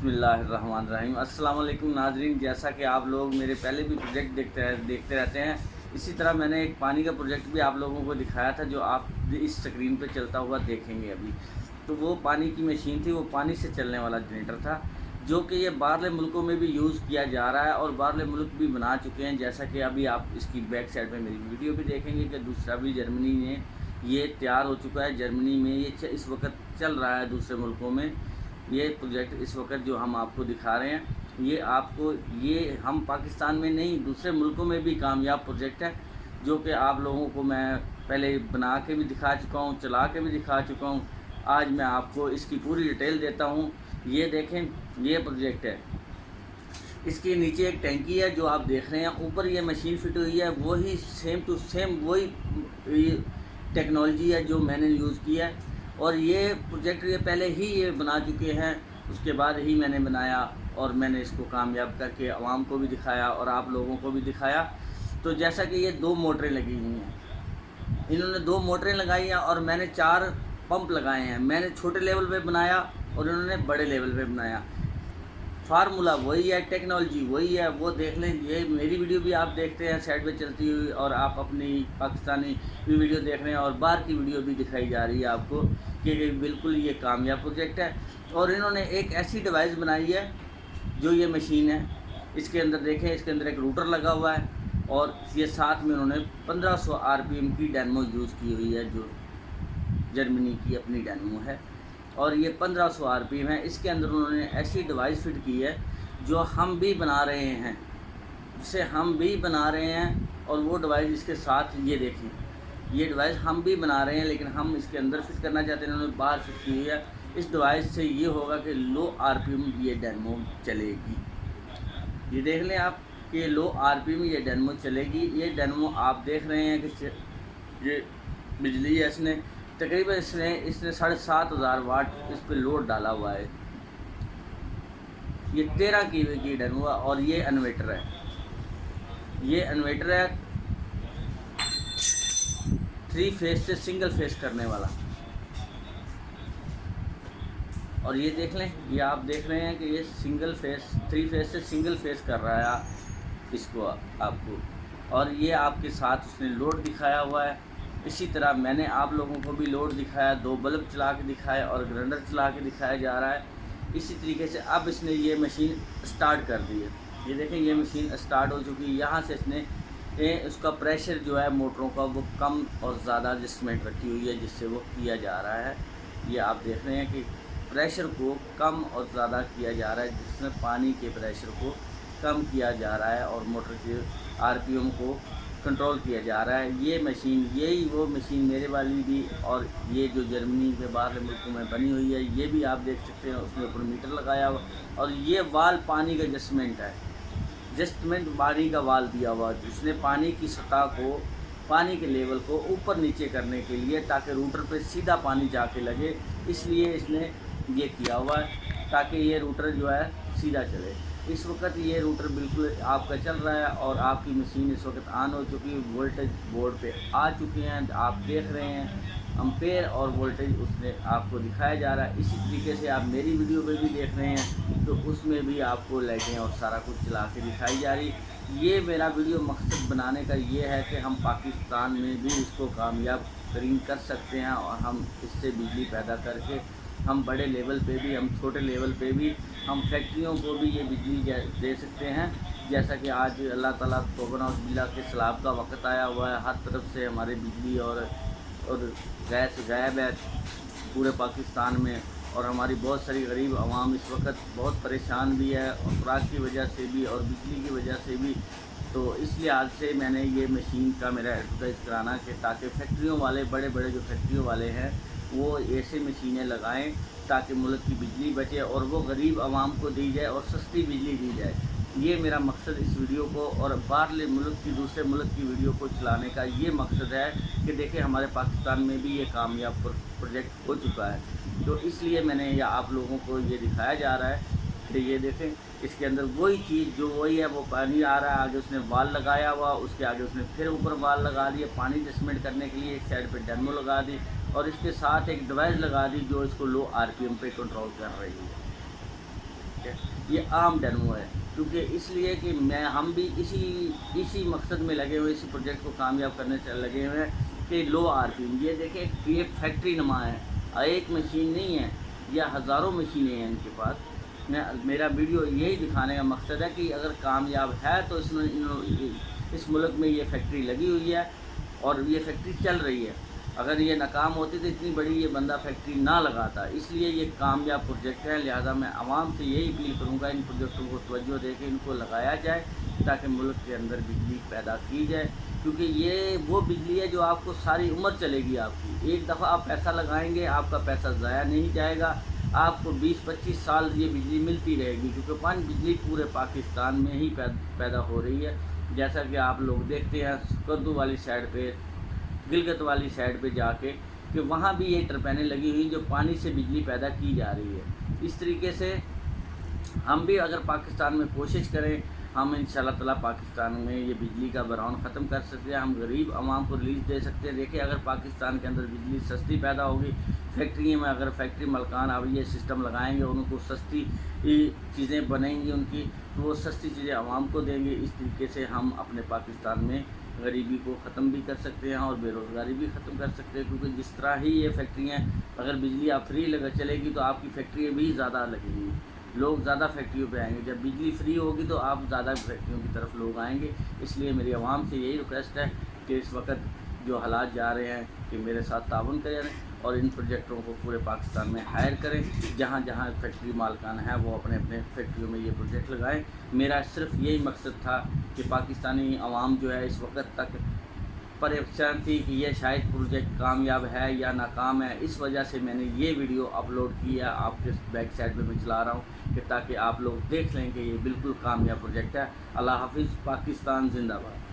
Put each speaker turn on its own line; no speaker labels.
बिस्मिल्लाहिर्रहमानिर्रहीम। अस्सलाम वालेकुम नाज़रीन, जैसा कि आप लोग मेरे पहले भी प्रोजेक्ट देखते रहते हैं, इसी तरह मैंने एक पानी का प्रोजेक्ट भी आप लोगों को दिखाया था जो आप इस स्क्रीन पे चलता हुआ देखेंगे अभी। तो वो पानी की मशीन थी, वो पानी से चलने वाला जनरेटर था जो कि ये बाहरले मुल्कों में भी यूज़ किया जा रहा है और बाहरले मुल्क भी बना चुके हैं। जैसा कि अभी आप इसकी बैक साइड में मेरी वीडियो भी देखेंगे कि दूसरा भी जर्मनी में ये तैयार हो चुका है। जर्मनी में ये इस वक्त चल रहा है, दूसरे मुल्कों में ये प्रोजेक्ट इस वक्त जो हम आपको दिखा रहे हैं, ये हम पाकिस्तान में नहीं दूसरे मुल्कों में भी कामयाब प्रोजेक्ट है, जो कि आप लोगों को मैं पहले बना के भी दिखा चुका हूँ, चला के भी दिखा चुका हूँ। आज मैं आपको इसकी पूरी डिटेल देता हूँ। ये देखें, ये प्रोजेक्ट है, इसके नीचे एक टैंकी है जो आप देख रहे हैं, ऊपर ये मशीन फिट हुई है। वही सेम टू सेम वही टेक्नोलॉजी है जो मैंने यूज़ किया है। और ये प्रोजेक्ट ये पहले ही ये बना चुके हैं, उसके बाद ही मैंने बनाया और मैंने इसको कामयाब करके आवाम को भी दिखाया और आप लोगों को भी दिखाया। तो जैसा कि ये 2 मोटरें लगी हुई हैं, इन्होंने 2 मोटरें लगाई हैं और मैंने 4 पंप लगाए हैं। मैंने छोटे लेवल पे बनाया और इन्होंने बड़े लेवल पे बनाया। फार्मूला वही है, टेक्नोलॉजी वही है, वो देख लें। ये मेरी वीडियो भी आप देखते हैं साइड पे चलती हुई, और आप अपनी पाकिस्तानी भी वीडियो देख रहे हैं और बाहर की वीडियो भी दिखाई जा रही है आपको कि बिल्कुल ये कामयाब प्रोजेक्ट है। और इन्होंने एक ऐसी डिवाइस बनाई है जो ये मशीन है, इसके अंदर देखें, इसके अंदर एक रूटर लगा हुआ है और ये साथ में उन्होंने 1500 RPM की डायनमो यूज़ की हुई है, जो जर्मनी की अपनी डायनमो है और ये 1500 RPM है। इसके अंदर उन्होंने ऐसी डिवाइस फिट की है जो हम भी बना रहे हैं, जिसे हम भी बना रहे हैं। और वो डिवाइस इसके साथ, ये देखें, ये डिवाइस हम भी बना रहे हैं, लेकिन हम इसके अंदर फिट करना चाहते हैं, उन्होंने बाहर फिट की हुई है। इस डिवाइस से ये होगा कि लो RPM ये डायनमो चलेगी। ये देख लें आप कि लो RPM ये डायनमो चलेगी। ये डायनमो आप देख रहे हैं कि ये बिजली है, इसने तकरीबन इसने 7500 वाट इस पर लोड डाला हुआ है। ये 13 kV की डायनमो है और ये इन्वर्टर है। ये इन्वर्टर है 3 फेज से सिंगल फेज करने वाला। और ये देख लें, ये आप देख रहे हैं कि ये 3 फेज से सिंगल फेज कर रहा है इसको आपको। और ये आपके साथ उसने लोड दिखाया हुआ है। इसी तरह मैंने आप लोगों को भी लोड दिखाया, 2 बल्ब चला के दिखाया और ग्राइंडर चला के दिखाया जा रहा है। इसी तरीके से अब इसने ये मशीन स्टार्ट कर दी है। ये देखें, ये मशीन स्टार्ट हो चुकी है। यहाँ से इसने उसका प्रेशर जो है मोटरों का वो कम और ज़्यादा एडजस्टमेंट रखी हुई है, जिससे वो किया जा रहा है। ये आप देख रहे हैं कि प्रेशर को कम और ज़्यादा किया जा रहा है, जिसमें पानी के प्रेशर को कम किया जा रहा है और मोटर के RPM को कंट्रोल किया जा रहा है। ये मशीन, यही वो मशीन मेरे वाली भी, और ये जो जर्मनी के बाहर मुल्कों में बनी हुई है, ये भी आप देख सकते हैं। उसमें ऊपर मीटर लगाया हुआ और ये वाल पानी का एडजस्टमेंट है, एडजस्टमेंट पानी का वाल दिया हुआ, जिसने पानी की सतह को, पानी के लेवल को ऊपर नीचे करने के लिए, ताकि रूटर पे सीधा पानी जाके लगे। इसलिए इसने ये किया हुआ है ताकि ये रूटर जो है सीधा चले। इस वक्त ये रूटर बिल्कुल आपका चल रहा है और आपकी मशीन इस वक्त ऑन हो चुकी है, वोल्टेज बोर्ड पे आ चुके हैं, आप देख रहे हैं एम्पेयर और वोल्टेज उसमें आपको दिखाया जा रहा है। इसी तरीके से आप मेरी वीडियो पे भी देख रहे हैं, तो उसमें भी आपको लाइटें और सारा कुछ चला के दिखाई जा रही। ये मेरा वीडियो मकसद बनाने का ये है कि हम पाकिस्तान में भी इसको कामयाब तरीन कर सकते हैं और हम इससे बिजली पैदा करके हम बड़े लेवल पे भी, हम छोटे लेवल पे भी, हम फैक्ट्रियों को भी ये बिजली दे सकते हैं। जैसा कि आज अल्लाह ताला तौबा बिल्ला के सैलाब का वक्त आया हुआ है, हर तरफ से हमारे बिजली और गैस गायब है पूरे पाकिस्तान में, और हमारी बहुत सारी गरीब आवाम इस वक्त बहुत परेशान भी है, और खुराक की वजह से भी और बिजली की वजह से भी। तो इस लिहाज से मैंने ये मशीन का मेरा एडवर्टाइज कराना कि ताकि फैक्ट्रियों वाले, बड़े बड़े जो फैक्ट्रियों वाले हैं, वो ऐसे मशीनें लगाएं ताकि मुल्क की बिजली बचे और वो गरीब आवाम को दी जाए और सस्ती बिजली दी जाए। ये मेरा मकसद इस वीडियो को और बाहरले मुल्क की, दूसरे मुल्क की वीडियो को चलाने का ये मकसद है कि देखें हमारे पाकिस्तान में भी ये कामयाब प्रोजेक्ट हो चुका है। तो इसलिए मैंने ये आप लोगों को ये दिखाया जा रहा है कि ये देखें, इसके अंदर वही चीज़ जो वही है, वो पानी आ रहा है, आगे उसने वाल लगाया हुआ, उसके आगे उसने फिर ऊपर वाल लगा दिए पानी एडजस्टमेंट करने के लिए, एक साइड पे डायनमो लगा दी और इसके साथ एक डिवाइस लगा दी जो इसको लो RPM पे कंट्रोल कर रही है। ठीक है, یہ عام ڈیمو ہے، کیونکہ اس لیے کہ ہم بھی اسی مقصد میں لگے ہوئے، اسی پروجیکٹ کو کامیاب کرنے سے لگے ہوئے ہیں کہ لو آر پی ایم، یہ دیکھیں یہ فیکٹری نما ہے، ایک مشین نہیں ہے، یا ہزاروں مشینیں ہیں ان کے پاس۔ میرا ویڈیو یہی دکھانے کا مقصد ہے کہ اگر کامیاب ہے تو اس ملک میں یہ فیکٹری لگی ہوئی ہے اور یہ فیکٹری چل رہی ہے۔ اگر یہ ناکام ہوتی تو اتنی بڑی یہ بندہ فیکٹری نہ لگاتا، اس لیے یہ کامیاب پروجیکٹ ہے۔ لہٰذا میں عوام سے یہی اپیل کروں گا، ان پروجیکٹوں کو توجہ دے کے ان کو لگایا جائے تاکہ ملک کے اندر بجلی پیدا کی جائے، کیونکہ یہ وہ بجلی ہے جو آپ کو ساری عمر چلے گی۔ آپ کی ایک دفعہ آپ پیسہ لگائیں گے، آپ کا پیسہ ضائع نہیں جائے گا، آپ کو 20-25 سال یہ بجلی ملتی رہے گی، کیونکہ بجلی پورے پاکستان میں ہی پیدا ہو رہی ہے۔ جیسا کہ آپ لوگ دیکھتے ہیں کردو والی سائڈ پہ، گلگت والی سائڈ پہ جا کے، کہ وہاں بھی یہ ٹربینیں لگی ہوئی جو پانی سے بجلی پیدا کی جا رہی ہے۔ اس طریقے سے ہم بھی اگر پاکستان میں کوشش کریں، ہم انشاءاللہ تعالیٰ پاکستان میں یہ بجلی کا بحران ختم کر سکتے ہیں، ہم غریب عوام کو ریلیز دے سکتے ہیں۔ دیکھیں اگر پاکستان کے اندر بجلی سستی پیدا ہوگی، فیکٹری میں اگر فیکٹری مالکان اب یہ سسٹم لگائیں گے، ان کو سستی چیزیں بنیں گی ان کی، تو وہ سستی چیزیں عوام کو دیں گے۔ اس طریقے سے ہم اپنے پاکستان میں غریبی کو ختم بھی کر سکتے ہیں اور بے روزگاری بھی ختم کر سکتے ہیں، کیونکہ جس طرح ہی یہ فیکٹریاں، اگر بجلی آپ فری چلے گی تو آپ کی فیکٹریاں بھی زیادہ لگیں گی، لوگ زیادہ فیکٹریوں پہ آئیں گے۔ جب بجلی فری ہوگی تو آپ زیادہ فیکٹریوں کی طرف لوگ آئیں گے۔ اس لیے میری عوام سے یہی ریکویسٹ ہے کہ اس وقت جو حالات جا رہے ہیں کہ میرے ساتھ تعاون کریں اور ان پروجیکٹوں کو پورے پاکستان میں ہائر کریں، جہاں جہاں فیکٹری مالکان ہیں وہ اپنے اپنے فیکٹریوں میں یہ پروجیکٹ لگائیں۔ میرا صرف یہی مقصد تھا کہ پاکستانی عوام جو ہے اس وقت تک پریشان تھی کہ یہ شاید پروجیکٹ کامیاب ہے یا ناکام ہے، اس وجہ سے میں نے یہ ویڈیو اپلوڈ کی ہے۔ آپ کے بیک سائڈ پہ میں چلا رہا ہوں کہ تاکہ آپ لوگ دیکھ لیں کہ یہ بالکل کامیاب پروجیکٹ ہے۔ اللہ حافظ، پاکستان زندہ باد۔